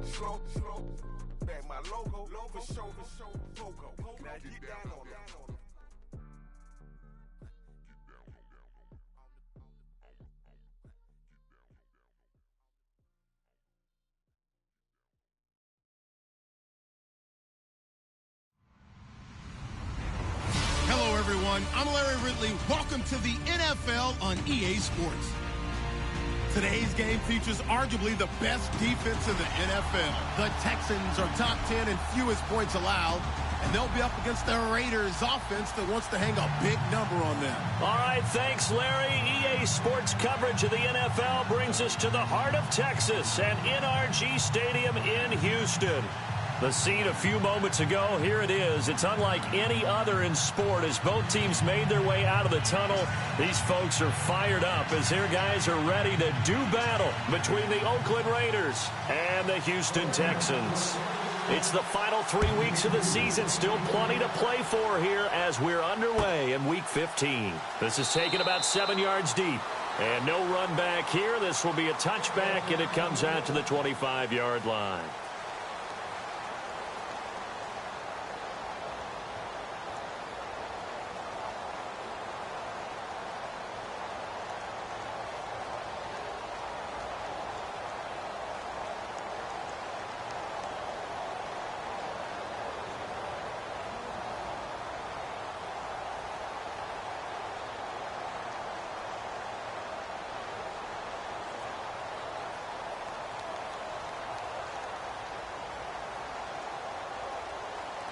slow. Back my logo, for show, pogo. Now get down on it. Hello, everyone. I'm Larry Ridley. Welcome to the NFL on EA Sports. Today's game features arguably the best defense in the NFL. The Texans are top 10 in fewest points allowed, and they'll be up against the Raiders offense that wants to hang a big number on them. All right, thanks, Larry. EA Sports coverage of the NFL brings us to the heart of Texas and NRG Stadium in Houston. The scene a few moments ago, here it is. It's unlike any other in sport as both teams made their way out of the tunnel. These folks are fired up as their guys are ready to do battle between the Oakland Raiders and the Houston Texans. It's the final 3 weeks of the season. Still plenty to play for here as we're underway in Week 15. This is taken about 7 yards deep. And no run back here. This will be a touchback, and it comes out to the 25-yard line.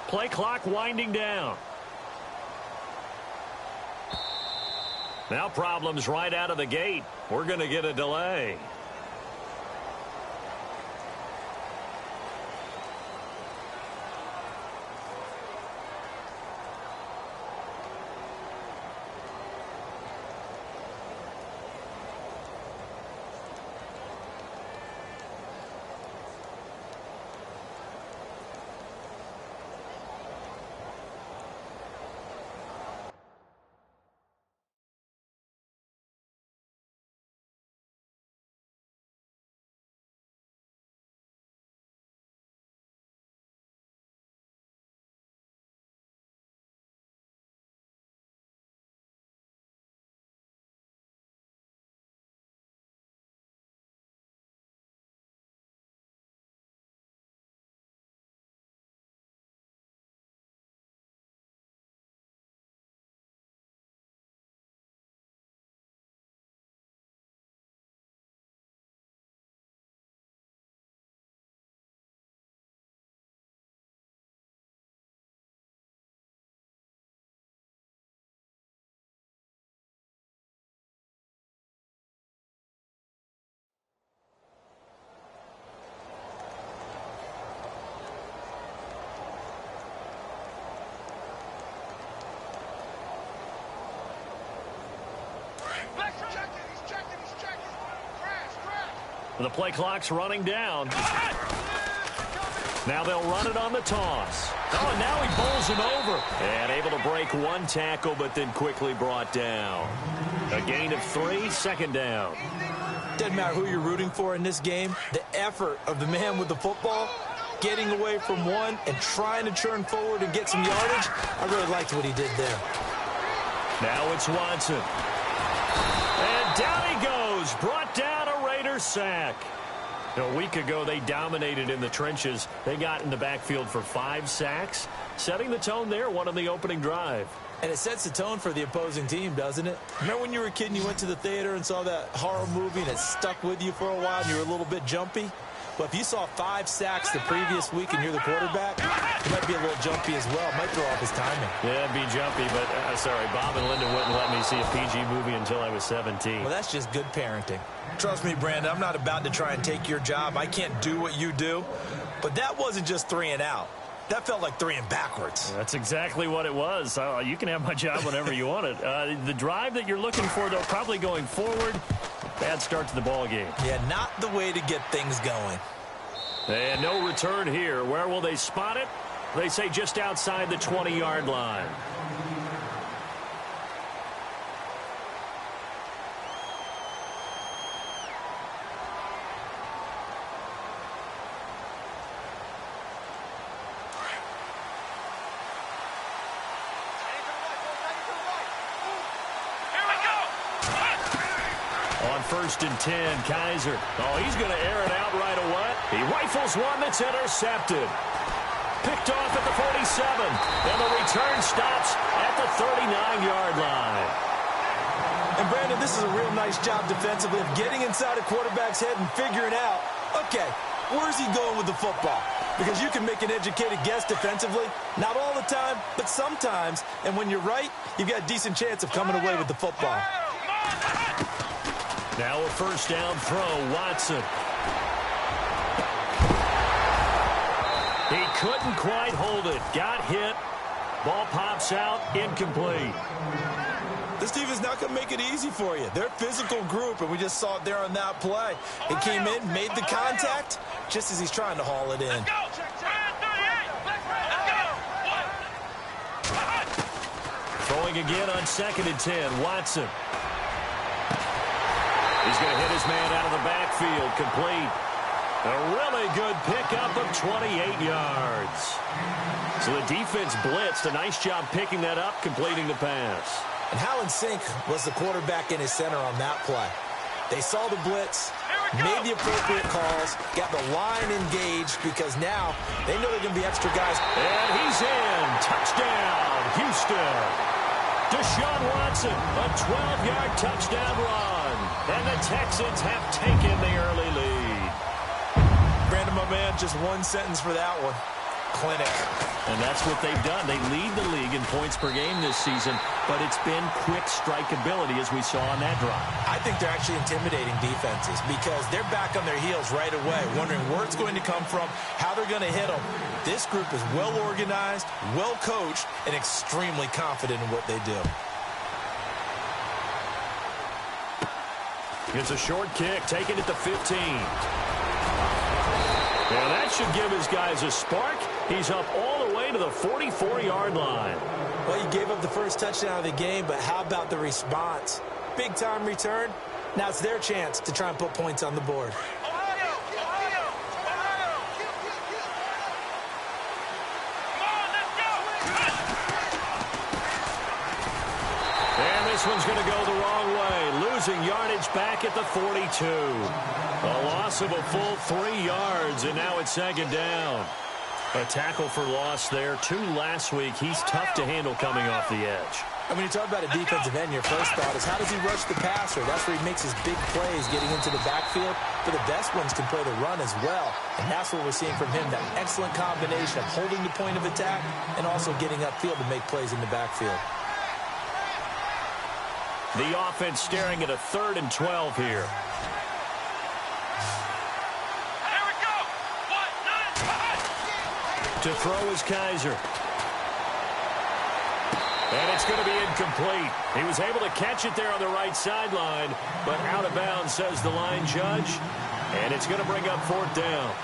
Play clock winding down. Now problems right out of the gate. We're going to get a delay. The play clock's running down. Now they'll run it on the toss. Oh, and now he bowls him over. And able to break one tackle, but then quickly brought down. A gain of 3, second down. Doesn't matter who you're rooting for in this game. The effort of the man with the football, getting away from one and trying to turn forward and get some yardage, I really liked what he did there. Now it's Watson. And down he goes. Brought down a Raiders sack. A week ago, they dominated in the trenches. They got in the backfield for 5 sacks, setting the tone there, one on the opening drive. And it sets the tone for the opposing team, doesn't it? Remember when you were a kid and you went to the theater and saw that horror movie and it stuck with you for a while and you were a little bit jumpy? Well, if you saw 5 sacks the previous week and you're the quarterback, you might be a little jumpy as well. It might throw off his timing. Yeah, it'd be jumpy, but sorry, Bob and Linda wouldn't let me see a PG movie until I was 17. Well, that's just good parenting. Trust me, Brandon, I'm not about to try and take your job. I can't do what you do. But that wasn't just 3 and out. That felt like 3 and backwards. That's exactly what it was. You can have my job whenever you want it. The drive that you're looking for, though, probably going forward. Bad start to the ball game. Yeah, not the way to get things going. And no return here. Where will they spot it? They say just outside the 20-yard line. first and 10. Kaiser. Oh, he's going to air it out right away. He rifles one that's intercepted. Picked off at the 47. And the return stops at the 39-yard line. And, Brandon, this is a real nice job defensively of getting inside a quarterback's head and figuring out, okay, where's he going with the football? Because you can make an educated guess defensively. Not all the time, but sometimes. And when you're right, you've got a decent chance of coming away with the football. Now a first down throw, Watson. He couldn't quite hold it. Got hit. Ball pops out, incomplete. This team is not going to make it easy for you. They're a physical group, and we just saw it there on that play. He came in, made the contact, just as he's trying to haul it in. Throwing again on second and 10, Watson. He's going to hit his man out of the backfield, complete. A really good pickup of 28 yards. So the defense blitzed. A nice job picking that up, completing the pass. And how in sync was the quarterback in his center on that play? They saw the blitz, made the appropriate calls, got the line engaged because now they know they're going to be extra guys. And he's in. Touchdown, Houston. Deshaun Watson, a 12-yard touchdown run. And the Texans have taken the early lead. Brandon, my man, just one sentence for that one. Clinic. And that's what they've done. They lead the league in points per game this season, but it's been quick strike ability as we saw on that drive. I think they're actually intimidating defenses because they're back on their heels right away, wondering where it's going to come from, how they're going to hit them. This group is well organized, well coached, and extremely confident in what they do. It's a short kick, taken at the 15. Now that should give his guys a spark. He's up all the way to the 44-yard line. Well, you gave up the first touchdown of the game, but how about the response? Big-time return. Now it's their chance to try and put points on the board. And this one's going to go the wrong way. Losing yardage back at the 42. A loss of a full 3 yards, and now it's second down. A tackle for loss there. 2 last week. He's tough to handle coming off the edge. And when you talk about a defensive end, your first thought is how does he rush the passer? That's where he makes his big plays getting into the backfield. But the best ones can play the run as well. And that's what we're seeing from him, that excellent combination of holding the point of attack and also getting upfield to make plays in the backfield. The offense staring at a 3rd and 12 here. To throw is Kaiser. And it's going to be incomplete. He was able to catch it there on the right sideline, but out of bounds, says the line judge. And it's going to bring up 4th down.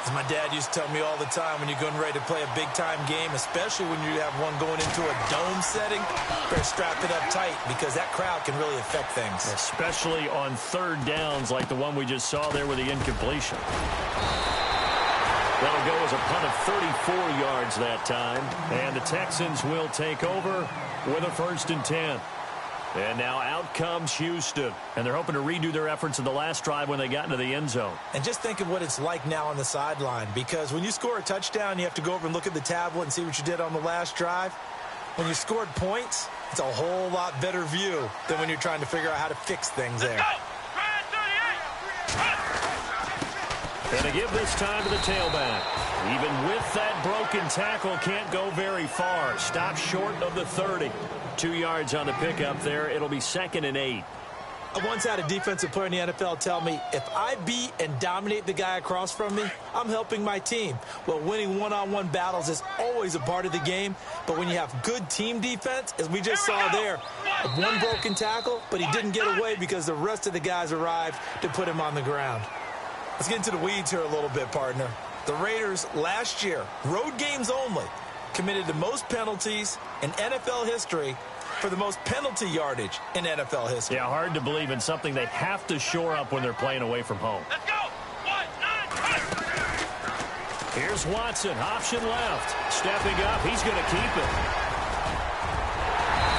As my dad used to tell me all the time, when you're going ready to play a big-time game, especially when you have one going into a dome setting, better strap it up tight because that crowd can really affect things. Especially on 3rd downs like the one we just saw there with the incompletion. That'll go as a punt of 34 yards that time. And the Texans will take over with a 1st and 10. And now out comes Houston. And they're hoping to redo their efforts in the last drive when they got into the end zone. And just think of what it's like now on the sideline. Because when you score a touchdown, you have to go over and look at the tablet and see what you did on the last drive. When you scored points, it's a whole lot better view than when you're trying to figure out how to fix things there. And to give this time to the tailback. Even with that broken tackle, can't go very far. Stops short of the 30. 2 yards on the pickup there. It'll be 2nd and 8. I once had a defensive player in the NFL tell me, if I beat and dominate the guy across from me, I'm helping my team. Well, winning one-on-one battles is always a part of the game, but when you have good team defense, as we just saw there, one broken tackle, but he didn't get away because the rest of the guys arrived to put him on the ground. Let's get into the weeds here a little bit, partner. The Raiders last year, road games only, committed the most penalties in NFL history for the most penalty yardage in NFL history. Yeah, hard to believe in something they have to shore up when they're playing away from home. Let's go! 1, 9, Here's Watson, option left. Stepping up, he's going to keep it.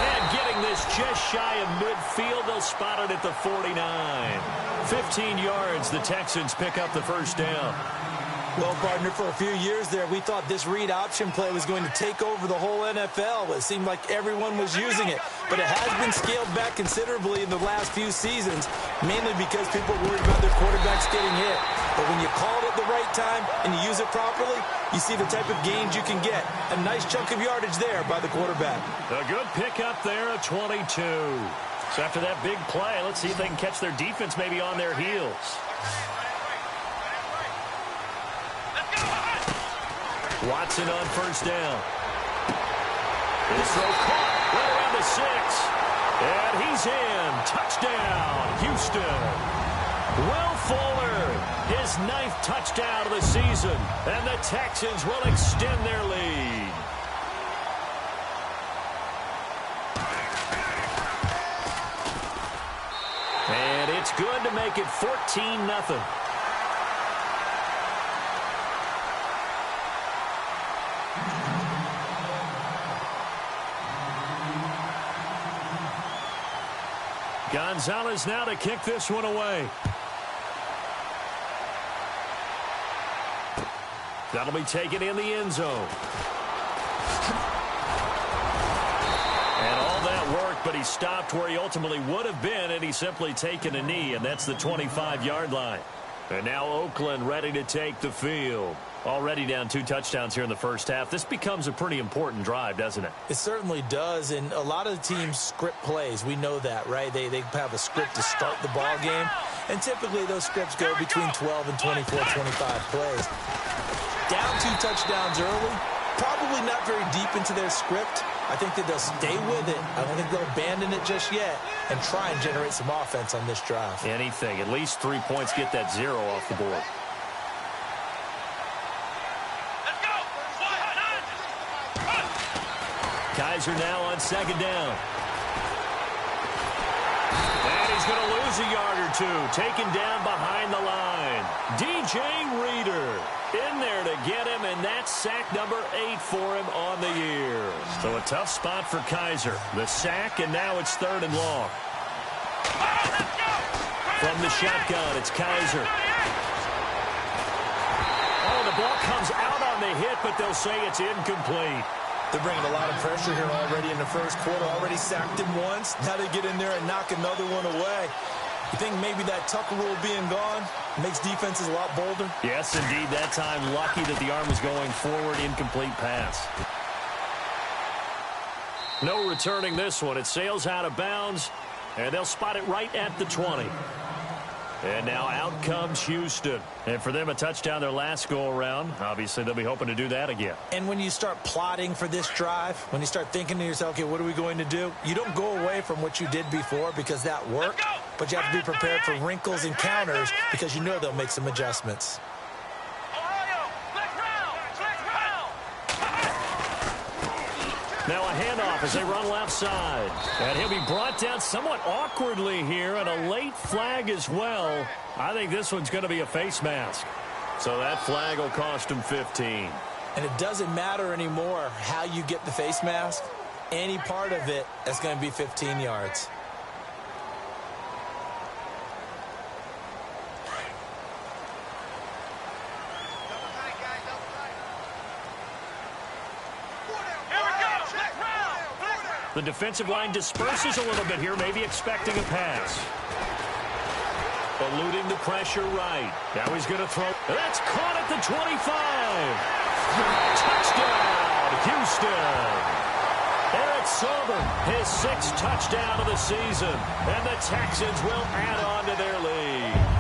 And getting this ball is just shy of midfield. They'll spot it at the 49. 15 yards. The Texans pick up the first down. Well, partner, for a few years there, we thought this read option play was going to take over the whole NFL. It seemed like everyone was using it. But it has been scaled back considerably in the last few seasons, mainly because people are worried about their quarterbacks getting hit. But when you call it at the right time and you use it properly, you see the type of gains you can get. A nice chunk of yardage there by the quarterback. A good pickup there at 22. So after that big play, let's see if they can catch their defense maybe on their heels. Watson on first down. His throw caught right around the 6. And he's in. Touchdown, Houston. Will Fuller, his 9th touchdown of the season. And the Texans will extend their lead. And it's good to make it 14-0. Gonzalez now to kick this one away. That'll be taken in the end zone. And all that work, but he stopped where he ultimately would have been, and he's simply taken a knee, and that's the 25-yard line. And now Oakland ready to take the field. Already down 2 touchdowns here in the first half. This becomes a pretty important drive, doesn't it? It certainly does, and a lot of the teams script plays. We know that, right? They have a script to start the ball game, and typically those scripts go between 12 and 24, 25 plays. Down 2 touchdowns early, probably not very deep into their script. I think that they'll stay with it. I don't think they'll abandon it just yet and try and generate some offense on this drive. Anything. At least 3 points, get that 0 off the board. Kaiser now on second down. And he's going to lose a yard or 2. Taken down behind the line. DJ Reader in there to get him, and that's sack number 8 for him on the year. So a tough spot for Kaiser. The sack, and now it's 3rd and long. From the shotgun, it's Kaiser. Oh, the ball comes out on the hit, but they'll say it's incomplete. They're bringing a lot of pressure here already in the first quarter. Already sacked him once. Now they get in there and knock another one away. You think maybe that Tucker rule being gone makes defenses a lot bolder? Yes, indeed. That time, lucky that the arm was going forward. Incomplete pass. No returning this one. It sails out of bounds, and they'll spot it right at the 20. And now out comes Houston. And for them, a touchdown their last go-around. Obviously, they'll be hoping to do that again. And when you start plotting for this drive, when you start thinking to yourself, okay, what are we going to do? You don't go away from what you did before because that worked. But you have to be prepared for wrinkles and counters because you know they'll make some adjustments. Now a handoff as they run left side. And he'll be brought down somewhat awkwardly here, and a late flag as well. I think this one's going to be a face mask. So that flag will cost him 15. And it doesn't matter anymore how you get the face mask. Any part of it, that's going to be 15 yards. The defensive line disperses a little bit here, maybe expecting a pass. Eluding the pressure right. Now he's going to throw. That's caught at the 25. Touchdown, Houston. Eric Silver, his 6th touchdown of the season. And the Texans will add on to their lead.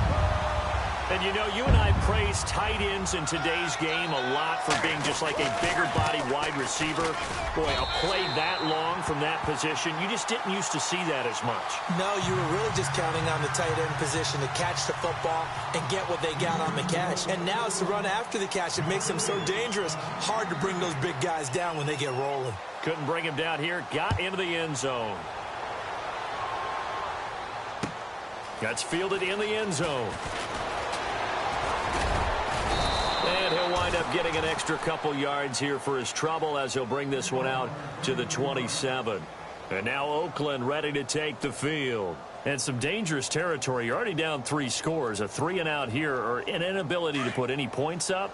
And, you know, you and I praise tight ends in today's game a lot for being just like a bigger-bodied wide receiver. Boy, a play that long from that position, you just didn't used to see that as much. No, you were really just counting on the tight end position to catch the football and get what they got on the catch. And now it's the run after the catch that makes them so dangerous. Hard to bring those big guys down when they get rolling. Couldn't bring him down here. Got into the end zone. That's fielded in the end zone. And he'll wind up getting an extra couple yards here for his trouble as he'll bring this one out to the 27. And now Oakland ready to take the field. And some dangerous territory. You're already down 3 scores. A 3-and-out here or an inability to put any points up.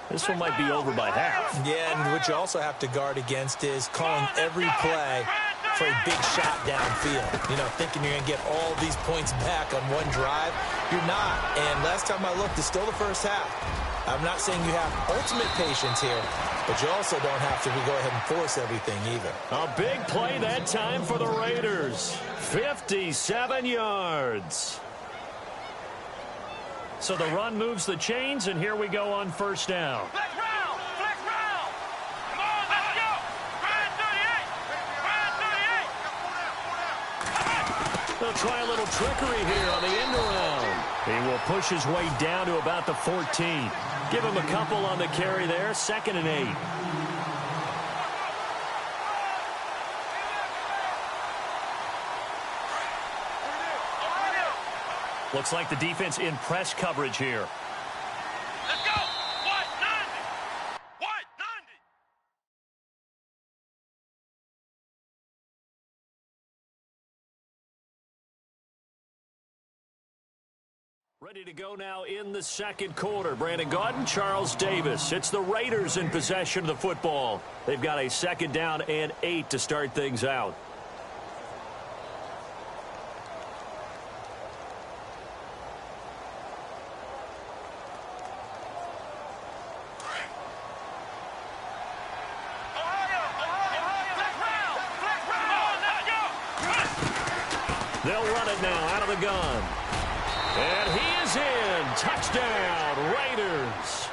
This one might be over by half. Yeah, and what you also have to guard against is calling every play for a big shot downfield. You know, thinking you're going to get all these points back on one drive. You're not. And last time I looked, it's still the first half. I'm not saying you have ultimate patience here, but you also don't have to go ahead and force everything either. A big play that time for the Raiders. 57 yards. So the run moves the chains, and here we go on first down. Flex round! Flex round! Come on, let's go! Ryan 38! Ryan 38! They'll try a little trickery here on the end around. He will push his way down to about the 14. Give him a couple on the carry there. 2nd and 8. Looks like the defense in press coverage here. Let's go! White 90! White 90! Ready to go now in the second quarter. Brandon Gaudin, Charles Davis. It's the Raiders in possession of the football. They've got a 2nd down and 8 to start things out. They'll run it now out of the gun. And he is in. Touchdown, Raiders.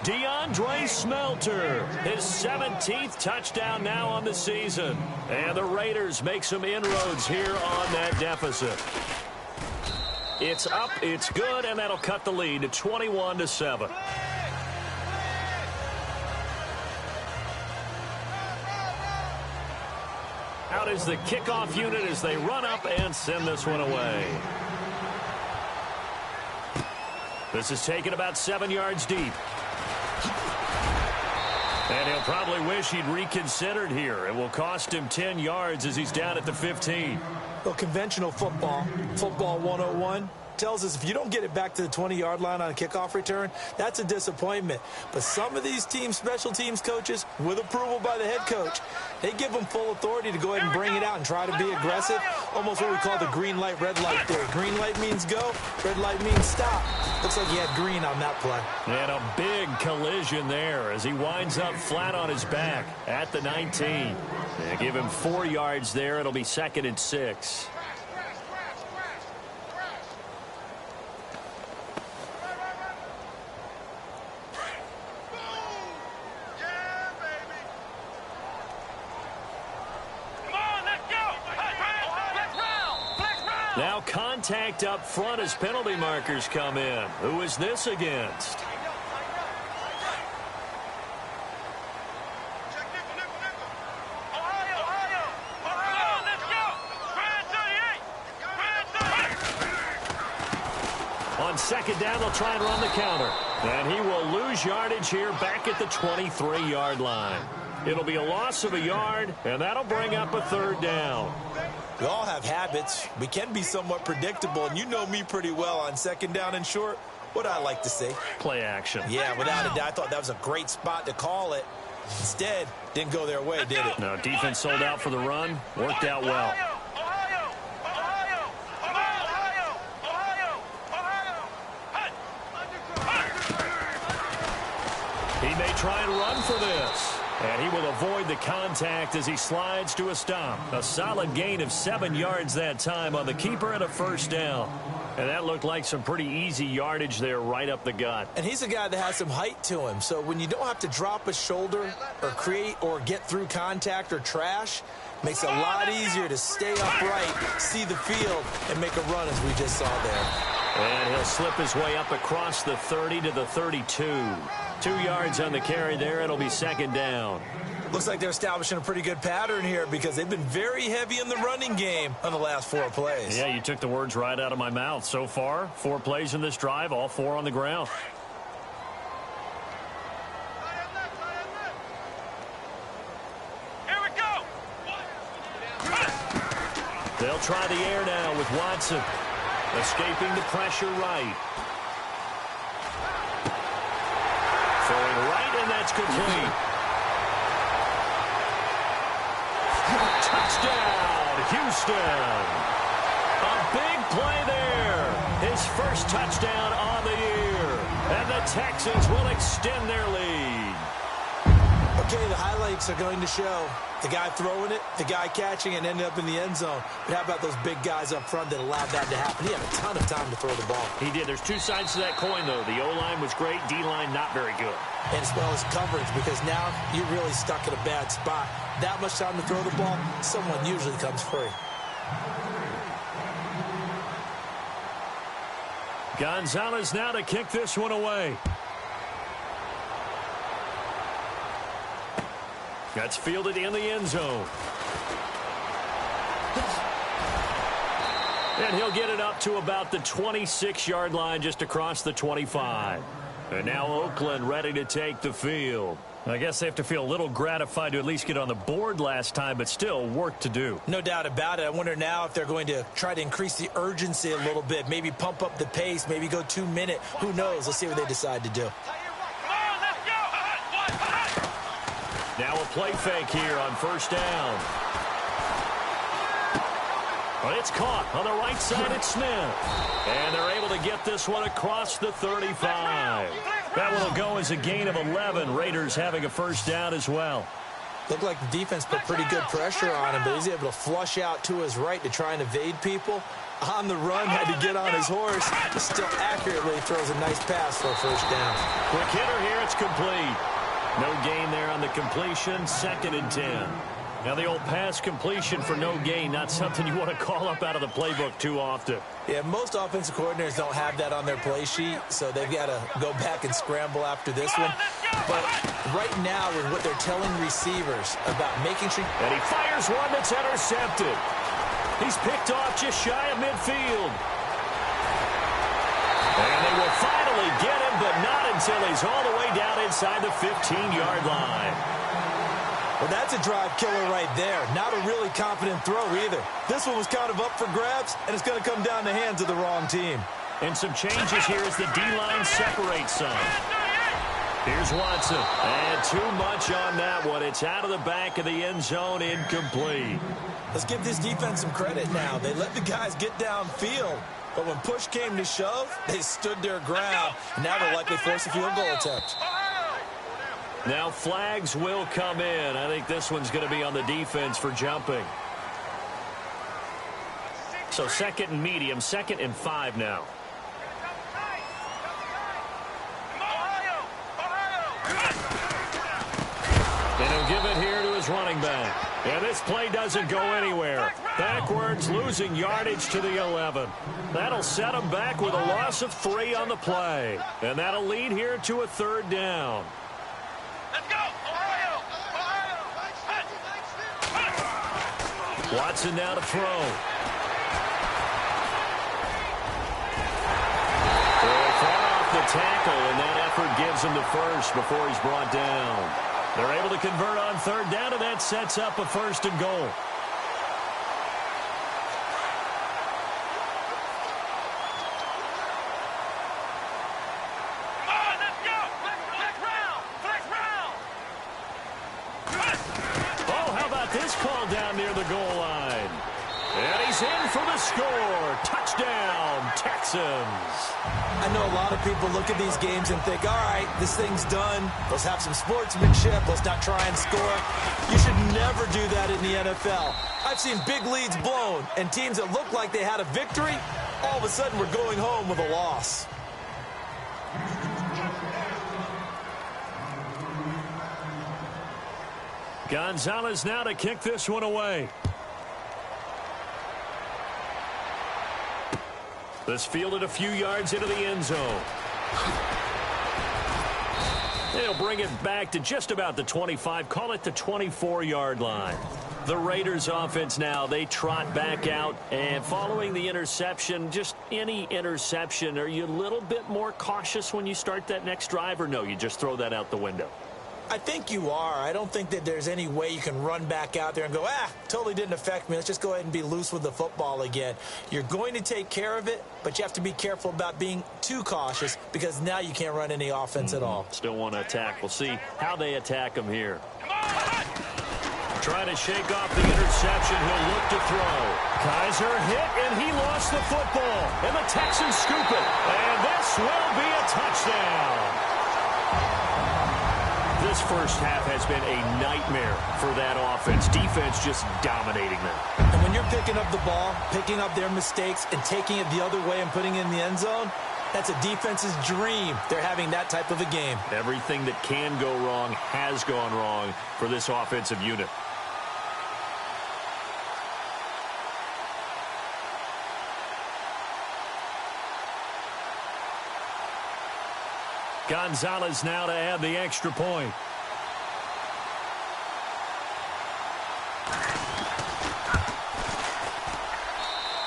DeAndre Smelter, his 17th touchdown now on the season. And the Raiders make some inroads here on that deficit. It's up, it's good, and that'll cut the lead to 21-7. Out is the kickoff unit as they run up and send this one away. This is taken about 7 yards deep. And he'll probably wish he'd reconsidered here. It will cost him 10 yards as he's down at the 15. Well, conventional football 101, tells us if you don't get it back to the 20-yard line on a kickoff return, that's a disappointment. But some of these teams, special teams coaches, with approval by the head coach, they give them full authority to go ahead and bring it out and try to be aggressive. Almost what we call the green light, red light theory. Green light means go, red light means stop. Looks like he had green on that play. And a big collision there as he winds up flat on his back at the 19. They give him 4 yards there. It'll be 2nd and 6. Now contact up front as penalty markers come in. Who is this against? On 2nd down, they'll try and run the counter. And he will lose yardage here back at the 23-yard line. It'll be a loss of a yard, and that'll bring up a 3rd down. We all have habits. We can be somewhat predictable, and you know me pretty well on 2nd down and short. What I like to see. Play action. Yeah, without a doubt, I thought that was a great spot to call it. Instead, didn't go their way, did it? No, defense sold out for the run. Worked out well. He may try and run for this. And he will avoid the contact as he slides to a stop. A solid gain of 7 yards that time on the keeper and a 1st down. And that looked like some pretty easy yardage there right up the gut. And he's a guy that has some height to him. So when you don't have to drop a shoulder or create or get through contact or trash, makes it a lot easier to stay upright, see the field, and make a run as we just saw there. And he'll slip his way up across the 30 to the 32. 2 yards on the carry there. It'll be 2nd down. Looks like they're establishing a pretty good pattern here because they've been very heavy in the running game on the last 4 plays. Yeah, you took the words right out of my mouth. So far, 4 plays in this drive, all 4 on the ground. Here we go! They'll try the air now with Watson. Escaping the pressure right. Throwing right, and that's complete. Touchdown, Houston. A big play there. His first touchdown on the year. And the Texans will extend their lead. Okay, the highlights are going to show the guy throwing it, the guy catching it, and ended up in the end zone. But how about those big guys up front that allowed that to happen? He had a ton of time to throw the ball. He did. There's two sides to that coin, though. The O-line was great. D-line not very good. And as well as coverage, because now you're really stuck in a bad spot. That much time to throw the ball, someone usually comes free. Gonzalez now to kick this one away. That's fielded in the end zone. And he'll get it up to about the 26-yard line, just across the 25. And now Oakland ready to take the field. I guess they have to feel a little gratified to at least get on the board last time, but still work to do. No doubt about it. I wonder now if they're going to try to increase the urgency a little bit, maybe pump up the pace, maybe go 2 minute. Who knows? Let's see what they decide to do. Now a play fake here on first down. But it's caught on the right side. It's Smith. And they're able to get this one across the 35. That one will go as a gain of 11. Raiders having a first down as well. Looked like the defense put pretty good pressure on him, but he's able to flush out to his right to try and evade people. On the run, had to get on his horse. He still accurately throws a nice pass for a first down. Quick hitter here. It's complete. No gain there on the completion. 2nd and 10. Now the old pass completion for no gain, not something you want to call up out of the playbook too often. Yeah, most offensive coordinators don't have that on their play sheet, so they've got to go back and scramble after this one. But right now, with what they're telling receivers about making sure... And he fires one that's intercepted. He's picked off just shy of midfield. And they will finally get him, but not until he's all the way down inside the 15-yard line. Well, that's a drive killer right there. Not a really confident throw either. This one was kind of up for grabs, and it's going to come down the hands of the wrong team. And some changes here as the D-line separates some. Here's Watson. And too much on that one. It's out of the back of the end zone, incomplete. Let's give this defense some credit now. They let the guys get downfield, but when push came to shove, they stood their ground, and now they'll likely force a field goal attempt. Now flags will come in. I think this one's going to be on the defense for jumping. So 2nd and medium, 2nd and 5 now. And he'll give it here to his running back. And this play doesn't go anywhere. Backwards, losing yardage to the 11. That'll set him back with a loss of 3 on the play. And that'll lead here to a 3rd down. Watson now to throw. They're far off the tackle, and that effort gives him the first before he's brought down. They're able to convert on 3rd down, and that sets up a 1st and goal. For the score. Touchdown, Texans. I know a lot of people look at these games and think, all right, this thing's done. Let's have some sportsmanship. Let's not try and score. You should never do that in the NFL. I've seen big leads blown, and teams that look like they had a victory, all of a sudden we're going home with a loss. Gonzalez now to kick this one away. This fielded a few yards into the end zone. They'll bring it back to just about the 25. Call it the 24-yard line. The Raiders offense now, they trot back out. And following the interception, just any interception, are you a little bit more cautious when you start that next drive? Or no, you just throw that out the window? I think you are. I don't think that there's any way you can run back out there and go, totally didn't affect me. Let's just go ahead and be loose with the football again. You're going to take care of it, but you have to be careful about being too cautious because now you can't run any offense at all. Still want to attack. We'll see how they attack him here. Trying to shake off the interception. He'll look to throw. Kaiser hit, and he lost the football. And the Texans scoop it. And this will be a touchdown. This first half has been a nightmare for that offense. Defense just dominating them. And when you're picking up the ball, picking up their mistakes, and taking it the other way and putting it in the end zone, that's a defense's dream. They're having that type of a game. Everything that can go wrong has gone wrong for this offensive unit. Gonzalez now to add the extra point.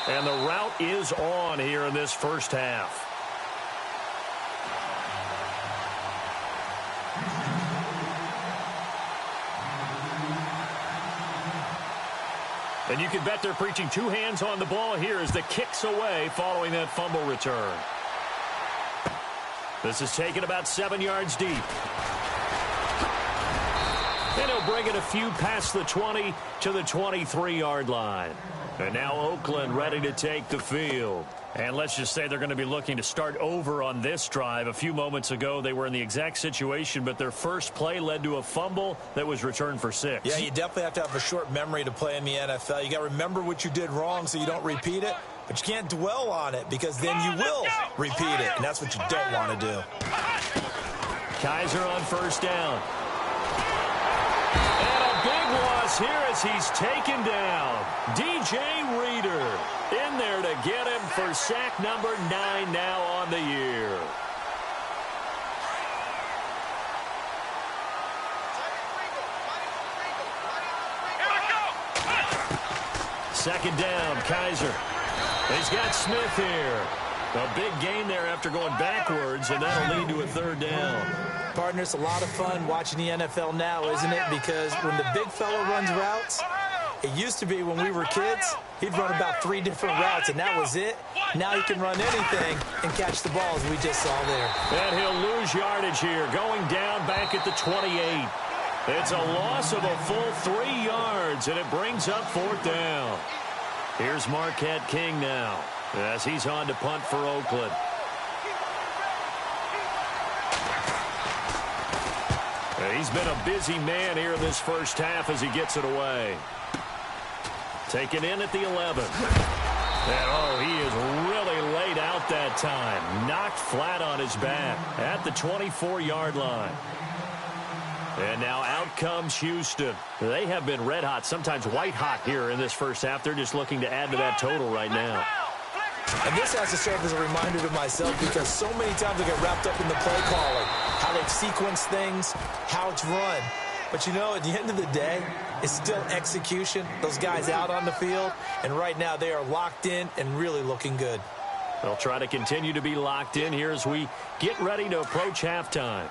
And the route is on here in this first half. And you can bet they're preaching two hands on the ball here as the kick's away following that fumble return. This is taken about 7 yards deep. And he'll bring it a few past the 20 to the 23-yard line. And now Oakland ready to take the field. And let's just say they're going to be looking to start over on this drive. A few moments ago, they were in the exact situation, but their first play led to a fumble that was returned for 6. Yeah, you definitely have to have a short memory to play in the NFL. You got to remember what you did wrong so you don't repeat it. But you can't dwell on it because then you will repeat it, and that's what you don't want to do. Kaiser on first down. And a big loss here as he's taken down. DJ Reader in there to get him for sack number 9 now on the year. Second down, Kaiser. He's got Smith here. A big gain there after going backwards, and that'll lead to a third down. Partner, it's a lot of fun watching the NFL now, isn't it? Because when the big fella runs routes, it used to be when we were kids, he'd run about 3 different routes, and that was it. Now he can run anything and catch the ball, as we just saw there. And he'll lose yardage here, going down back at the 28. It's a loss of a full 3 yards, and it brings up 4th down. Here's Marquette King now as he's on to punt for Oakland. He's been a busy man here in this first half as he gets it away. Taken in at the 11. And, he is really laid out that time. Knocked flat on his back at the 24-yard line. And now out comes Houston. They have been red hot, sometimes white hot here in this first half. They're just looking to add to that total right now. And this has to serve as a reminder to myself because so many times I get wrapped up in the play calling, how they've sequenced things, how it's run. But, you know, at the end of the day, it's still execution. Those guys out on the field, and right now they are locked in and really looking good. They'll try to continue to be locked in here as we get ready to approach halftime.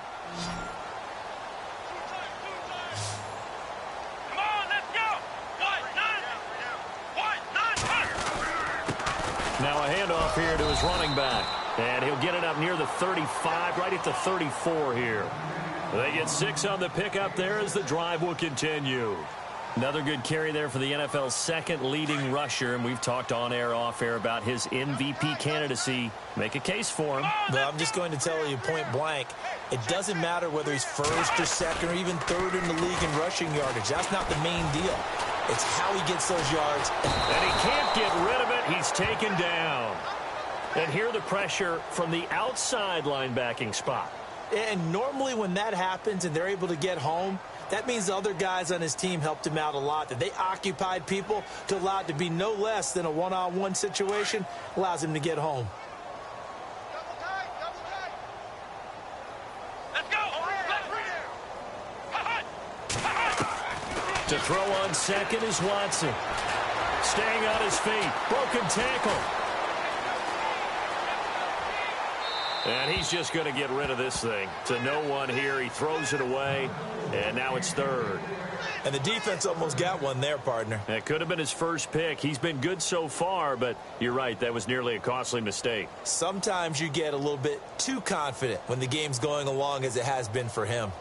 Now a handoff here to his running back. And he'll get it up near the 35, right at the 34 here. They get 6 on the pickup there as the drive will continue. Another good carry there for the NFL's second leading rusher. And we've talked on air, off air about his MVP candidacy. Make a case for him. Well, I'm just going to tell you point blank. It doesn't matter whether he's first or second or even third in the league in rushing yardage. That's not the main deal. It's how he gets those yards. And he can't get rid of it. He's taken down. And here the pressure from the outside linebacking spot. And normally when that happens and they're able to get home, that means the other guys on his team helped him out a lot. That they occupied people to allow it to be no less than a one-on-one situation allows him to get home. To throw on second is Watson. Staying on his feet. Broken tackle. And he's just going to get rid of this thing. To no one here. He throws it away, and now it's third. And the defense almost got one there, partner. That could have been his first pick. He's been good so far, but you're right. That was nearly a costly mistake. Sometimes you get a little bit too confident when the game's going along as it has been for him.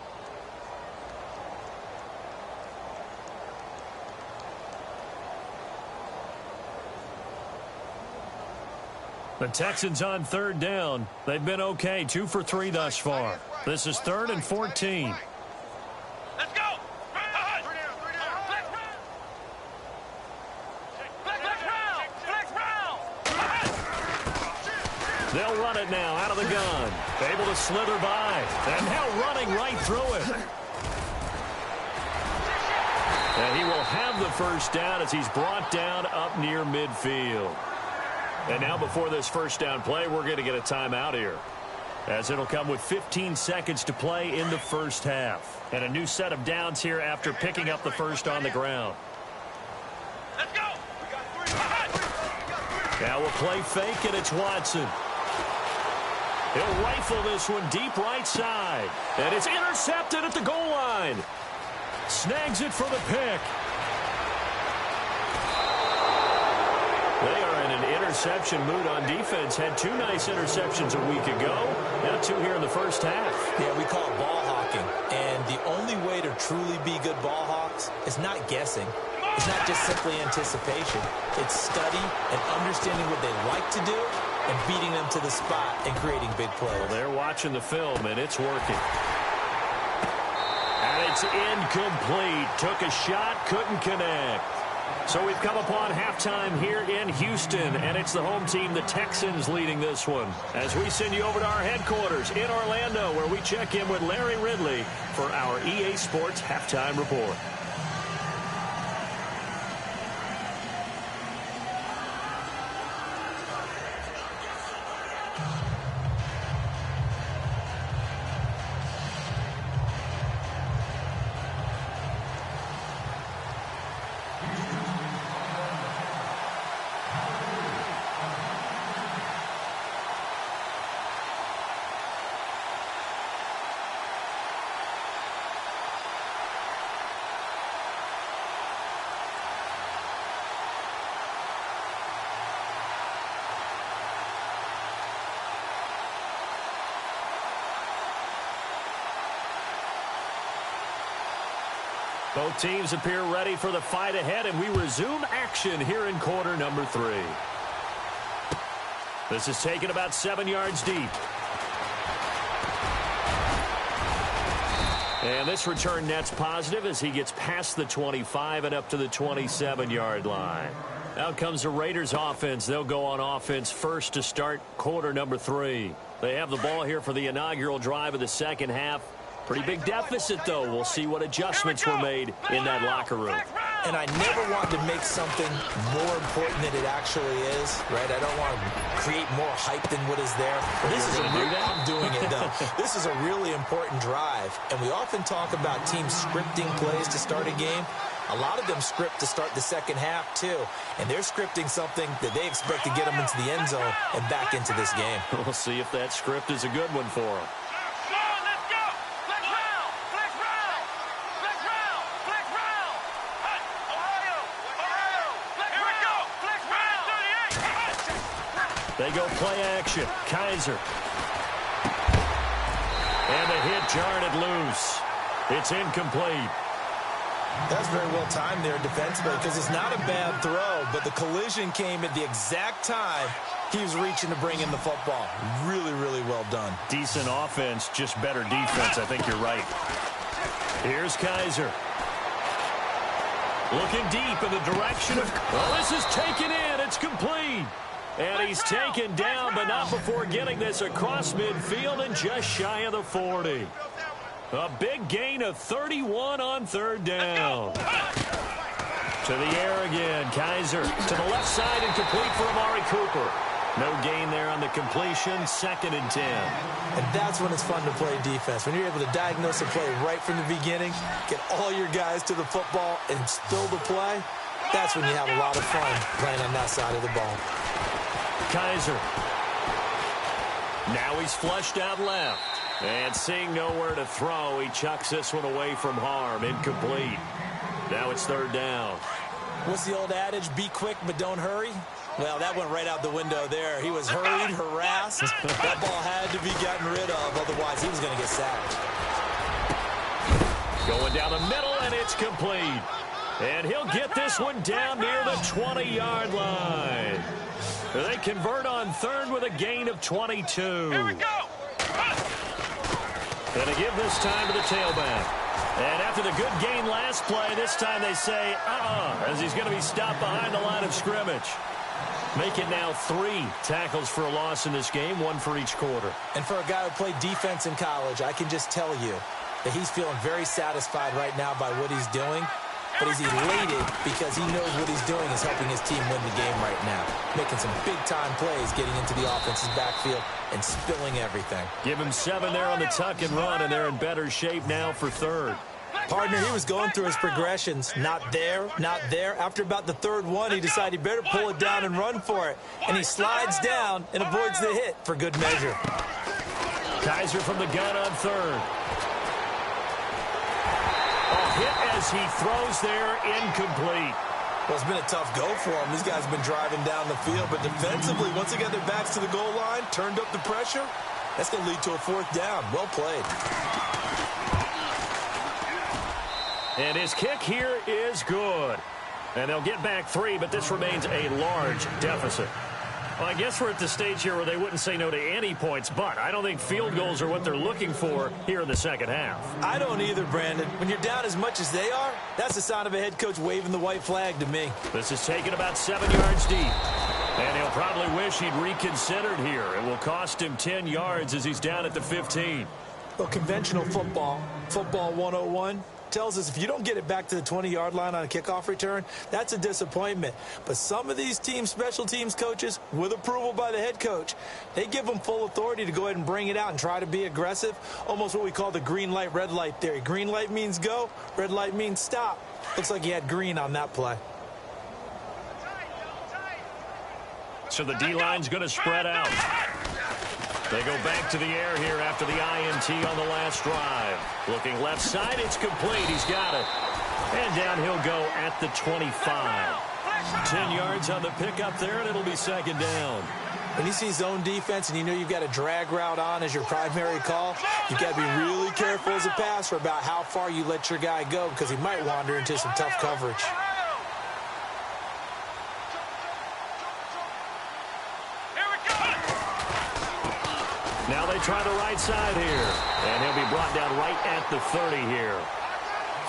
The Texans on third down. They've been okay, 2 for 3 thus far. This is 3rd and 14. Let's go. Flex round. They'll run it now out of the gun. Able to slither by. And now running right through it. And he will have the first down as he's brought down up near midfield. And now before this first down play, we're going to get a timeout here, as it'll come with 15 seconds to play in the first half. And a new set of downs here after picking up the first on the ground. Let's go. Now we'll play fake, and it's Watson. He'll rifle this one deep right side. And it's intercepted at the goal line. Snags it for the pick. They are in an interception mood on defense. Had 2 nice interceptions a week ago. Now 2 here in the first half. Yeah, we call it ball hawking. And the only way to truly be good ball hawks is not guessing. It's not just simply anticipation. It's study and understanding what they like to do and beating them to the spot and creating big plays. Well, they're watching the film, and it's working. And it's incomplete. Took a shot, couldn't connect. So we've come upon halftime here in Houston, and it's the home team, the Texans, leading this one. As we send you over to our headquarters in Orlando, where we check in with Larry Ridley for our EA Sports Halftime Report. Both teams appear ready for the fight ahead, and we resume action here in quarter number 3. This is taken about 7 yards deep. And this return net's positive as he gets past the 25 and up to the 27-yard line. Out comes the Raiders offense. They'll go on offense first to start quarter number 3. They have the ball here for the inaugural drive of the second half. Pretty big deficit, though. We'll see what adjustments were made in that locker room. And I never want to make something more important than it actually is, right? I don't want to create more hype than what is there. This is I'm doing it, though. This is a really important drive. And we often talk about teams scripting plays to start a game. A lot of them script to start the second half, too. And they're scripting something that they expect to get them into the end zone and back into this game. We'll see if that script is a good one for them. They go play action. Kaiser. And the hit jarred it loose. It's incomplete. That's very well timed there defensively because it's not a bad throw, but the collision came at the exact time he was reaching to bring in the football. Really, really well done. Decent offense, just better defense. I think you're right. Here's Kaiser. Looking deep in the direction of... Oh, this is taken in. It's complete. And he's taken down, but not before getting this across midfield and just shy of the 40. A big gain of 31 on third down. To the air again. Kaiser to the left side and complete for Amari Cooper. No gain there on the completion. 2nd and 10. And that's when it's fun to play defense. When you're able to diagnose a play right from the beginning, get all your guys to the football and still the play, that's when you have a lot of fun playing on that side of the ball. Kaiser Now he's flushed out left. And seeing nowhere to throw, he chucks this one away from harm. Incomplete. Now it's third down. What's the old adage? Be quick, but don't hurry. Well, that went right out the window there. He was hurried, harassed. That ball had to be gotten rid of. Otherwise, he was going to get sacked. Going down the middle, and it's complete. And he'll get this one down near the 20-yard line. They convert on third with a gain of 22. Here we go. Going to give this time to the tailback. And after the good gain last play, this time they say, as he's going to be stopped behind the line of scrimmage. Make it now 3 tackles for a loss in this game, 1 for each quarter. And for a guy who played defense in college, I can just tell you that he's feeling very satisfied right now by what he's doing. But he's elated because he knows what he's doing is helping his team win the game right now. Making some big-time plays, getting into the offense's backfield and spilling everything. Give him 7 there on the tuck and run, and they're in better shape now for third. Partner, he was going through his progressions. Not there, not there. After about the third one, he decided he better pull it down and run for it. And he slides down and avoids the hit for good measure. Kaiser from the gun on third. Hit as he throws there, incomplete. Well, it's been a tough go for him. These guys have been driving down the field, but defensively, once they got their backs to the goal line, turned up the pressure, that's going to lead to a fourth down. Well played. And his kick here is good. And they'll get back 3, but this remains a large deficit. Well, I guess we're at the stage here where they wouldn't say no to any points, but I don't think field goals are what they're looking for here in the second half. I don't either, Brandon. When you're down as much as they are, that's the sign of a head coach waving the white flag to me. This is taken about 7 yards deep. And he'll probably wish he'd reconsidered here. It will cost him 10 yards as he's down at the 15. Well, conventional football 101, tells us if you don't get it back to the 20-yard line on a kickoff return, that's a disappointment. But some of these teams, special teams coaches, with approval by the head coach, they give them full authority to go ahead and bring it out and try to be aggressive, almost what we call the green light, red light theory. Green light means go, red light means stop. Looks like he had green on that play. So the D-line's going to spread out. They go back to the air here after the INT on the last drive. Looking left side, it's complete. He's got it. And down he'll go at the 25. 10 yards on the pickup there, and it'll be second down. When you see zone defense and you know you've got a drag route on as your primary call, you've got to be really careful as a passer about how far you let your guy go because he might wander into some tough coverage. Now they try the right side here. And he'll be brought down right at the 30 here.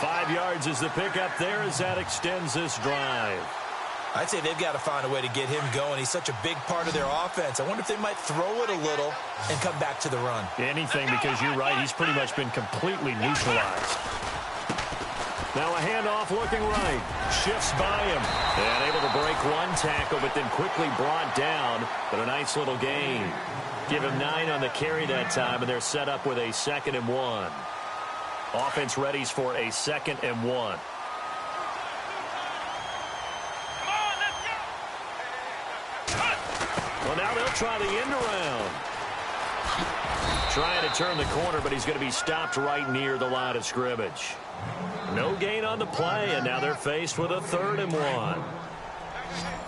5 yards is the pickup there as that extends this drive. I'd say they've got to find a way to get him going. He's such a big part of their offense. I wonder if they might throw it a little and come back to the run. Anything, because you're right. He's pretty much been completely neutralized. Now a handoff looking right. Shifts by him. And able to break one tackle, but then quickly brought down. But a nice little gain. Give him 9 on the carry that time, and they're set up with a 2nd and 1. Offense readies for a 2nd and 1. Well, now they'll try the end around. Trying to turn the corner, but he's going to be stopped right near the line of scrimmage. No gain on the play, and now they're faced with a 3rd and 1.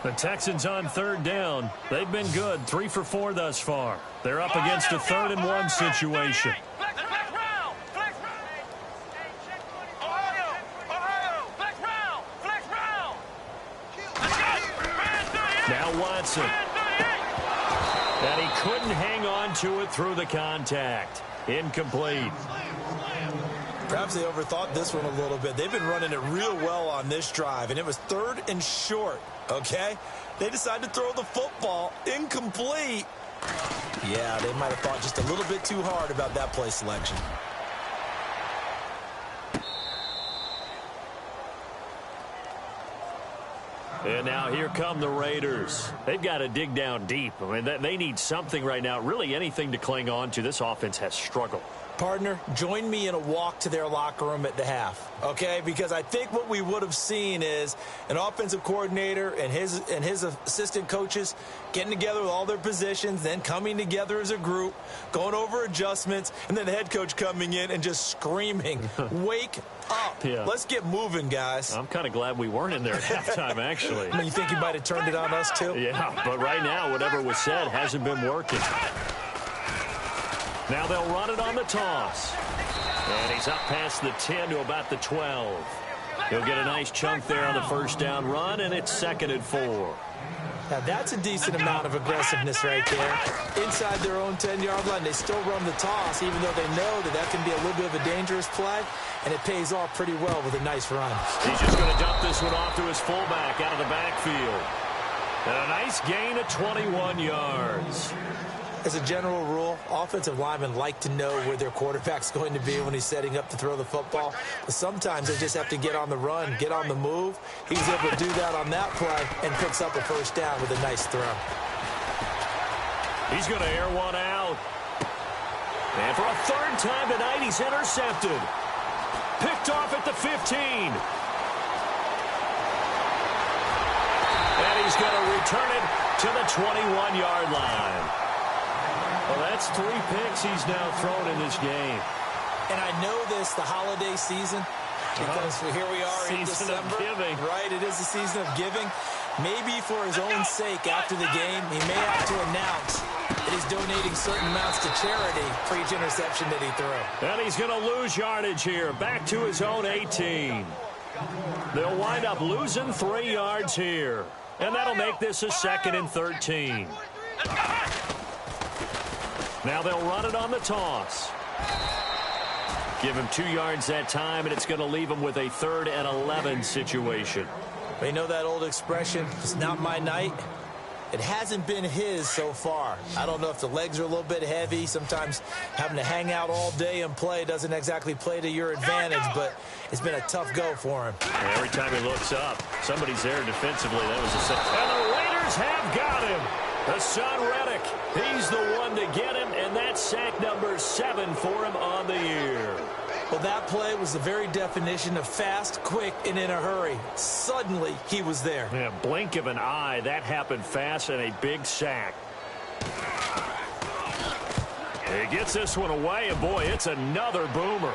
The Texans on 3rd down. They've been good, 3 for 4 thus far. They're up against a 3rd and 1 situation. Now Watson. And he couldn't hang on to it through the contact. Incomplete. Perhaps they overthought this one a little bit. They've been running it real well on this drive, and it was 3rd and short, okay? They decided to throw the football incomplete. Yeah, they might have thought just a little bit too hard about that play selection. And now here come the Raiders. They've got to dig down deep. I mean, they need something right now, really anything to cling on to. This offense has struggled. Partner, join me in a walk to their locker room at the half, okay? Because I think what we would have seen is an offensive coordinator and his assistant coaches getting together with all their positions, then coming together as a group, going over adjustments, and then the head coach coming in and just screaming, wake up. Yeah. Let's get moving, guys. I'm kind of glad we weren't in there at halftime, actually. I mean, you think he might have turned it on us, too? Yeah, but right now, whatever was said hasn't been working. Now they'll run it on the toss. And he's up past the 10 to about the 12. He'll get a nice chunk there on the first down run, and it's 2nd and 4. Now, that's a decent amount of aggressiveness right there. Inside their own 10-yard line, they still run the toss, even though they know that can be a little bit of a dangerous play, and it pays off pretty well with a nice run. He's just going to dump this one off to his fullback out of the backfield. And a nice gain of 21 yards. As a general rule, offensive linemen like to know where their quarterback's going to be when he's setting up to throw the football. But sometimes they just have to get on the run, get on the move. He was able to do that on that play and picks up a first down with a nice throw. He's going to air one out. And for a third time tonight, he's intercepted. Picked off at the 15. And he's going to return it to the 21-yard line. Well, that's 3 picks he's now thrown in this game. And I know this, the holiday season, because here we are in December. Season of giving. Right, it is the season of giving. Maybe for his own sake after the game, he may have to announce that he's donating certain amounts to charity for each interception that he threw. And he's going to lose yardage here, back to his own 18. They'll wind up losing 3 yards here. And that'll make this a 2nd and 13. Now they'll run it on the toss. Give him 2 yards that time, and it's going to leave him with a 3rd and 11 situation. They know that old expression, it's not my night. It hasn't been his so far. I don't know if the legs are a little bit heavy. Sometimes having to hang out all day and play doesn't exactly play to your advantage, but it's been a tough go for him. And every time he looks up, somebody's there defensively. That was a sack. And the Raiders have got him. Hassan Reddick, he's the one to get him, and that's sack number 7 for him on the year. Well, that play was the very definition of fast, quick, and in a hurry. Suddenly, he was there. Yeah, blink of an eye, that happened fast, and a big sack. He gets this one away, and boy, it's another boomer.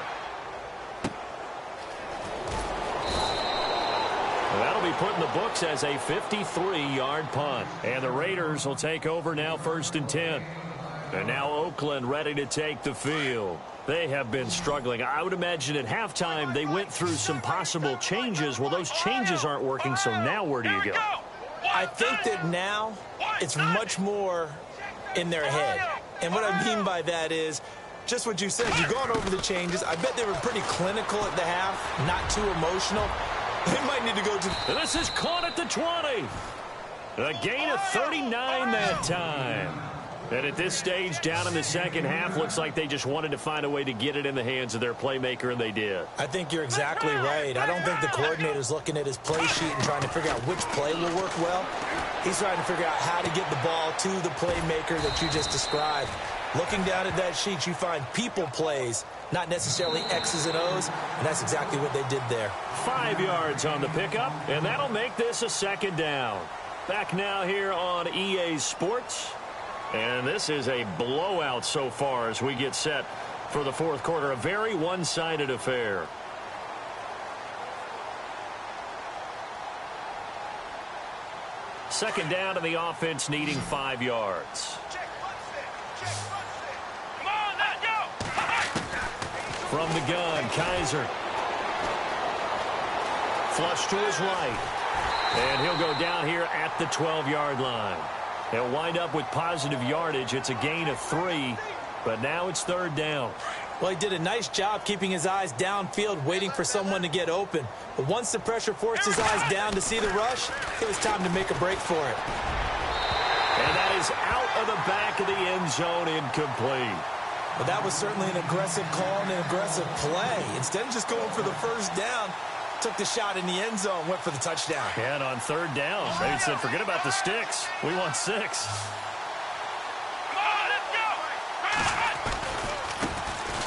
That'll be put in the books as a 53-yard punt. And the Raiders will take over now 1st and 10. And now Oakland ready to take the field. They have been struggling. I would imagine at halftime they went through some possible changes. Well, those changes aren't working, so now where do you go? I think that now it's much more in their head. And what I mean by that is just what you said. You've gone over the changes. I bet they were pretty clinical at the half, not too emotional. They might need to go to... This is caught at the 20. A gain of 39 that time. And at this stage, down in the second half, looks like they just wanted to find a way to get it in the hands of their playmaker, and they did. I think you're exactly right. I don't think the coordinator's looking at his play sheet and trying to figure out which play will work well. He's trying to figure out how to get the ball to the playmaker that you just described. Looking down at that sheet, you find people plays, not necessarily X's and O's, and that's exactly what they did there. 5 yards on the pickup, and that'll make this a 2nd down. Back now here on EA Sports. And this is a blowout so far as we get set for the 4th quarter. A very one-sided affair. Second down to the offense needing 5 yards. From the gun, Kaiser. Flush to his right. And he'll go down here at the 12-yard line. They'll wind up with positive yardage. It's a gain of 3, but now it's 3rd down. Well, he did a nice job keeping his eyes downfield, waiting for someone to get open. But once the pressure forced his eyes down to see the rush, it was time to make a break for it. And that is out of the back of the end zone, incomplete. But that was certainly an aggressive call and an aggressive play. Instead of just going for the first down, took the shot in the end zone, went for the touchdown. And on 3rd down, they said, forget about the sticks. We want 6.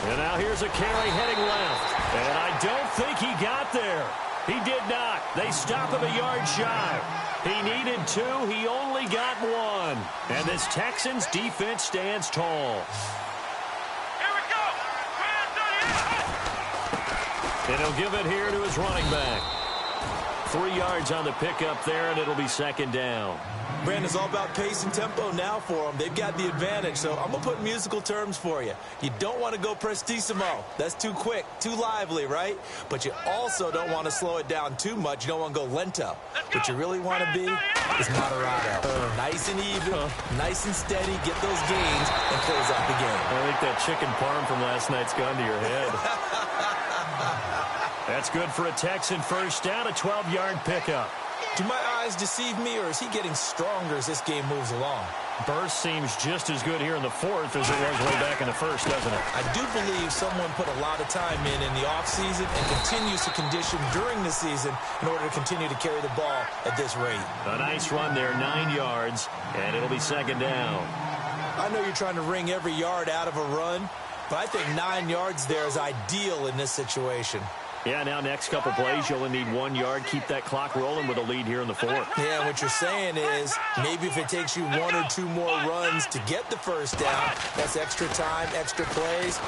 And now here's a carry heading left. And I don't think he got there. He did not. They stop him a yard shy. He needed 2. He only got 1. And this Texans defense stands tall. Here we go. And he'll give it here to his running back. 3 yards on the pickup there, and it'll be second down. Brandon, it's all about pace and tempo now for them. They've got the advantage, so I'm going to put musical terms for you. You don't want to go prestissimo. That's too quick, too lively, right? But you also don't want to slow it down too much. You don't want to go lento. What you really want to be is moderato. Nice and even, nice and steady, get those gains, and close out the game. I think that chicken parm from last night's gone to your head. That's good for a Texan first down, a 12-yard pickup. Do my eyes deceive me, or is he getting stronger as this game moves along? Burst seems just as good here in the fourth as it was way back in the first, doesn't it? I do believe someone put a lot of time in the offseason and continues to condition during the season in order to continue to carry the ball at this rate. A nice run there, 9 yards, and it'll be second down. I know you're trying to wring every yard out of a run, but I think 9 yards there is ideal in this situation. Yeah, now next couple plays, you'll only need 1 yard. Keep that clock rolling with a lead here in the fourth. Yeah, what you're saying is maybe if it takes you 1 or 2 more runs to get the first down, that's extra time, extra plays.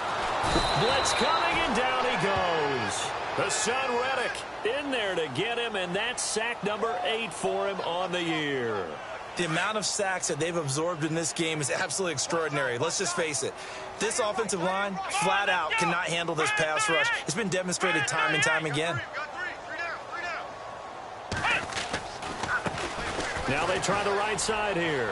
Blitz coming, and down he goes. The son Reddick in there to get him, and that's sack number 8 for him on the year. The amount of sacks that they've absorbed in this game is absolutely extraordinary. Let's just face it. This offensive line, flat out, cannot handle this pass rush. It's been demonstrated time and time again. Now they try the right side here.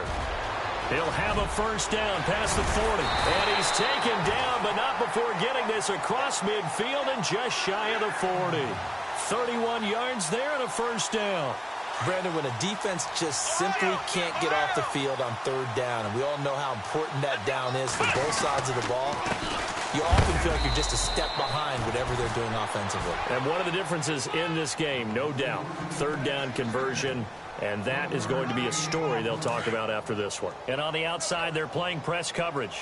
He'll have a first down past the 40. And he's taken down, but not before getting this across midfield and just shy of the 40. 31 yards there and a first down. Brandon, when a defense just simply can't get off the field on third down, and we all know how important that down is for both sides of the ball, you often feel like you're just a step behind whatever they're doing offensively. And one of the differences in this game, no doubt, third down conversion, and that is going to be a story they'll talk about after this one. And on the outside, they're playing press coverage.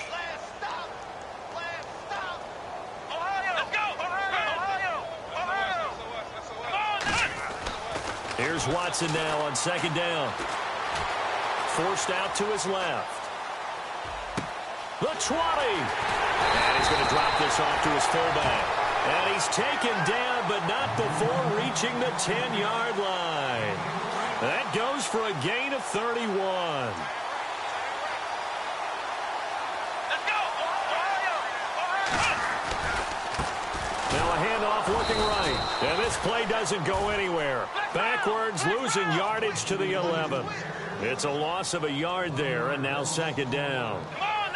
Here's Watson now on second down. Forced out to his left. The 20. And he's going to drop this off to his fullback. And he's taken down, but not before reaching the 10-yard line. That goes for a gain of 31. Now a handoff looking right. And this play doesn't go anywhere. Backwards, losing yardage to the 11. It's a loss of a yard there, and now second down.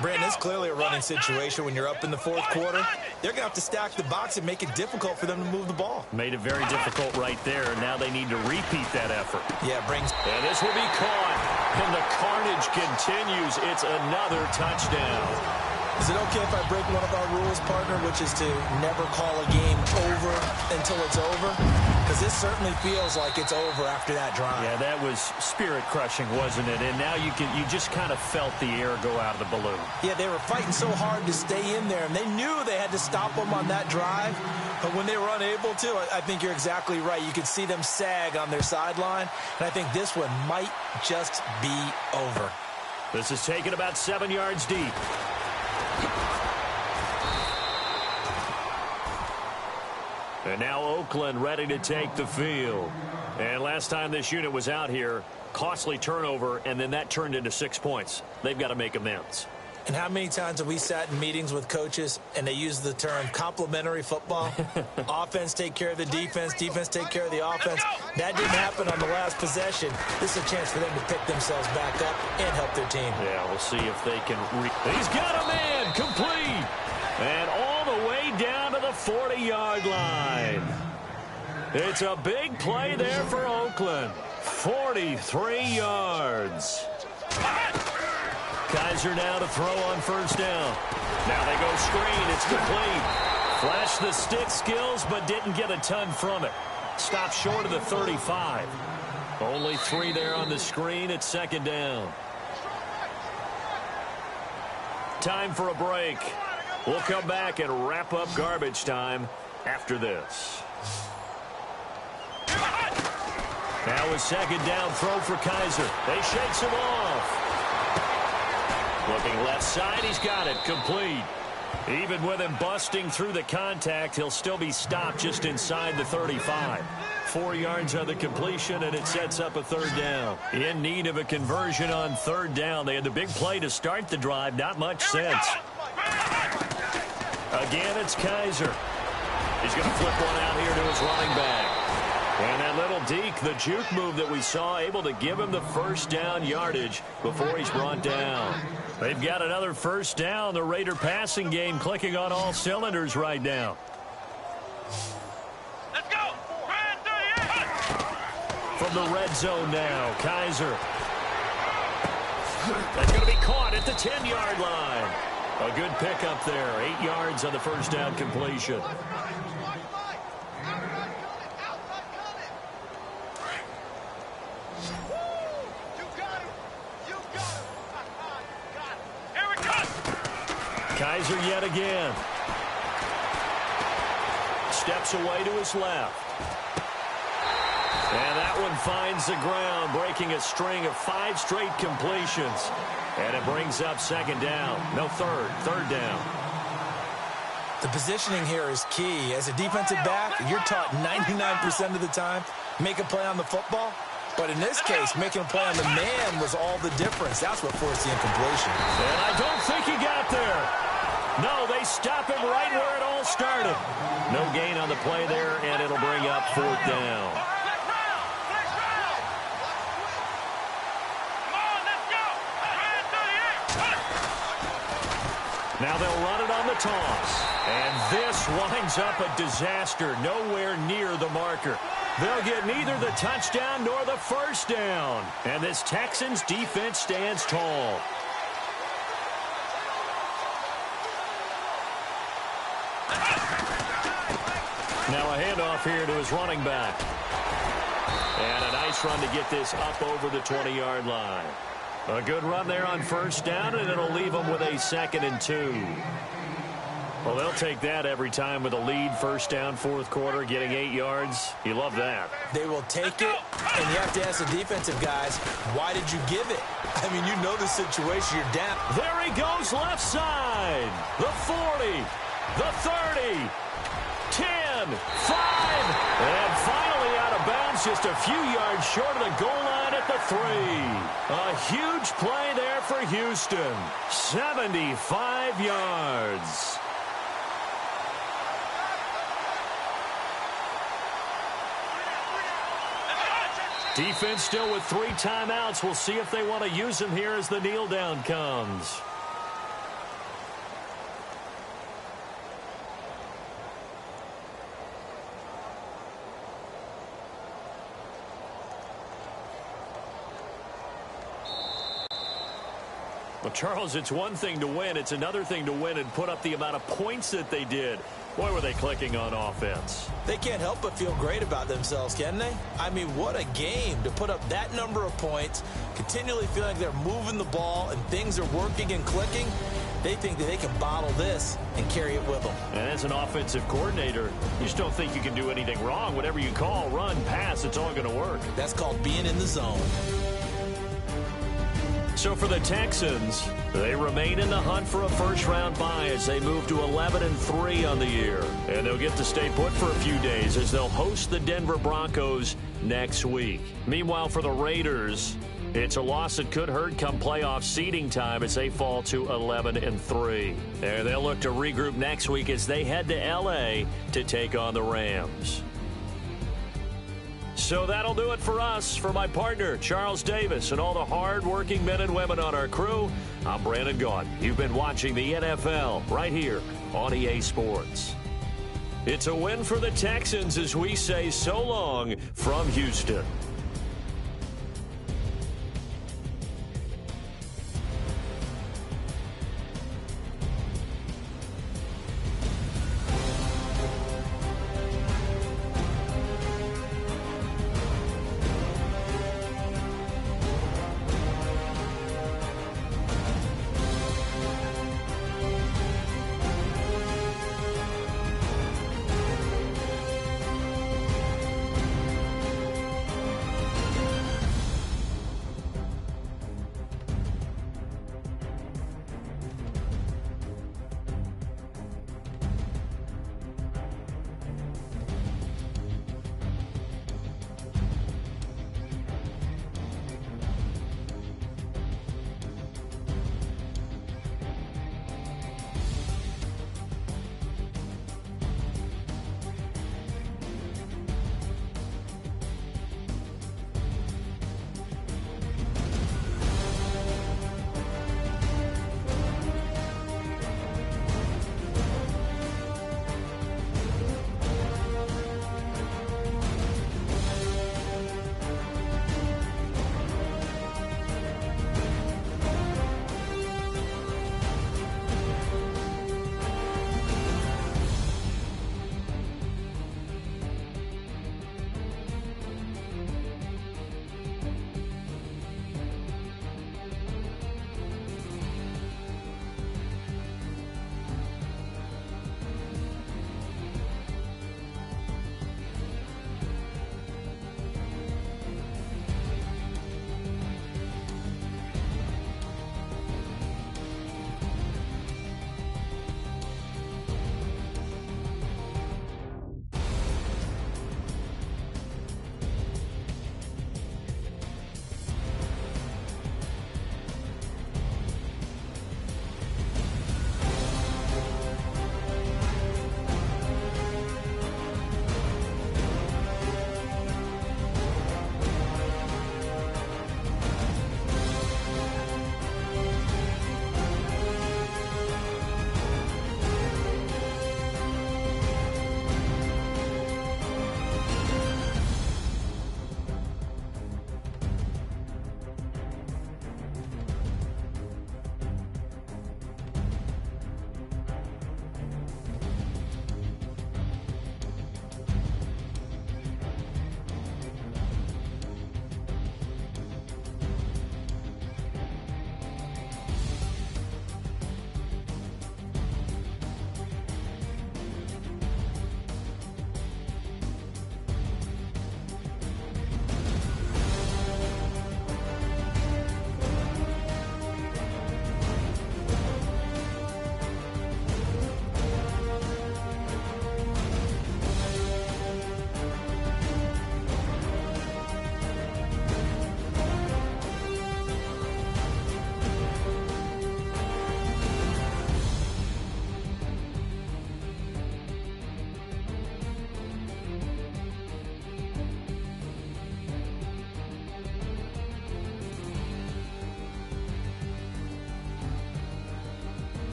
Brandon, it's clearly a running situation when you're up in the fourth quarter. They're going to have to stack the box and make it difficult for them to move the ball. Made it very difficult right there. Now they need to repeat that effort. Yeah, brings. And this will be caught. And the carnage continues. It's another touchdown. Is it okay if I break one of our rules, partner, which is to never call a game over until it's over? Because this certainly feels like it's over after that drive. Yeah, that was spirit-crushing, wasn't it? And now you just kind of felt the air go out of the balloon. Yeah, they were fighting so hard to stay in there, and they knew they had to stop them on that drive. But when they were unable to, I think you're exactly right. You could see them sag on their sideline, and I think this one might just be over. This is taken about 7 yards deep. And now Oakland ready to take the field. And last time this unit was out here, costly turnover, and then that turned into 6 points. They've got to make amends. And how many times have we sat in meetings with coaches and they use the term complementary football? Offense take care of the defense, defense take care of the offense. That didn't happen on the last possession. This is a chance for them to pick themselves back up and help their team. Yeah, we'll see if they can. He's got a man complete. And all the way down to the 40-yard line. It's a big play there for Oakland. 43 yards. Kaiser now to throw on first down. Now they go screen. It's complete. Flashed the stick skills, but didn't get a ton from it. Stopped short of the 35. Only 3 there on the screen. It's second down. Time for a break. We'll come back and wrap up garbage time after this. Now a second down throw for Kaiser. They shakes him off. Looking left side, he's got it. Complete. Even with him busting through the contact, he'll still be stopped just inside the 35. 4 yards on the completion, and it sets up a third down. In need of a conversion on third down. They had the big play to start the drive. Not much sense. Again, it's Kaiser. He's going to flip one out here to his running back. And that little deke, the juke move that we saw, able to give him the first down yardage before he's brought down. They've got another first down. The Raider passing game clicking on all cylinders right now. Let's go. From the red zone now, Kaiser. That's going to be caught at the 10-yard line. A good pickup there. 8 yards on the first down completion. Kaiser yet again. Steps away to his left. And that one finds the ground, breaking a string of 5 straight completions. And it brings up second down. No, third down. The positioning here is key. As a defensive back, you're taught 99% of the time, make a play on the football. But in this case, making a play on the man was all the difference. That's what forced the incompletion. And I don't think he got there. No, they stop him right where it all started. No gain on the play there, and it'll bring up fourth down. Now they'll run it on the toss. And this winds up a disaster, nowhere near the marker. They'll get neither the touchdown nor the first down. And this Texans defense stands tall. Now a handoff here to his running back. And a nice run to get this up over the 20-yard line. A good run there on first down, and it'll leave them with a 2nd and 2. Well, they'll take that every time with a lead. First down, fourth quarter, getting 8 yards. You love that. They will take it, and you have to ask the defensive guys, why did you give it? I mean, you know the situation. You're down. There he goes left side. The 40, the 30, 10, 5, and finally out of bounds just a few yards short of the goal line at the 3. A huge play there for Houston. 75 yards. Defense still with 3 timeouts. We'll see if they want to use them here as the kneel down comes. Well, Charles, it's one thing to win. It's another thing to win and put up the amount of points that they did. Boy, were they clicking on offense. They can't help but feel great about themselves, can they? I mean, what a game to put up that number of points, continually feeling like they're moving the ball and things are working and clicking. They think that they can bottle this and carry it with them. And as an offensive coordinator, you just don't think you can do anything wrong. Whatever you call, run, pass, it's all going to work. That's called being in the zone. So for the Texans, they remain in the hunt for a first-round bye as they move to 11-3 on the year. And they'll get to stay put for a few days as they'll host the Denver Broncos next week. Meanwhile, for the Raiders, it's a loss that could hurt come playoff seeding time as they fall to 11-3. And they'll look to regroup next week as they head to L.A. to take on the Rams. So that'll do it for us. For my partner, Charles Davis, and all the hard-working men and women on our crew, I'm Brandon Gaudin. You've been watching the NFL right here on EA Sports. It's a win for the Texans as we say so long from Houston.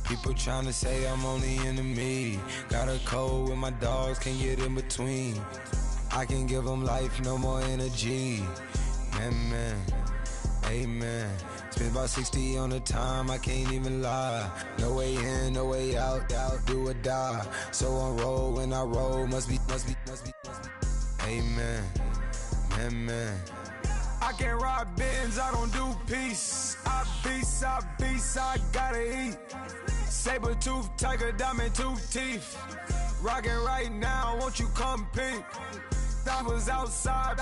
People tryna say I'm only enemy. Got a code with my dogs, can't get in between. I can give them life, no more energy. Man, amen. Spent about 60 on the time, I can't even lie. No way in, no way out, do or die. So on roll, when I roll, must be. Amen, man. I can't ride Benz, I don't do peace. I beast, I gotta eat. Saber tooth, tiger, diamond tooth teeth. Rockin' right now, won't you come peep? I was outside.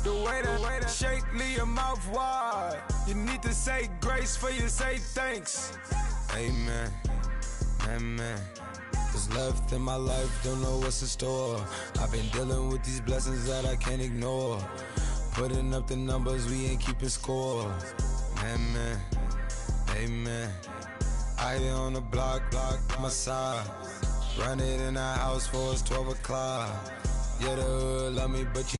The way that shake, leave your mouth wide. You need to say grace for you say thanks. Amen, amen. What's left in my life, don't know what's in store. I've been dealing with these blessings that I can't ignore. Putting up the numbers, we ain't keeping score. Amen, amen. I be on the block, my side. Run it in the house for it's 12 o'clock. Yeah, the hood love me, but you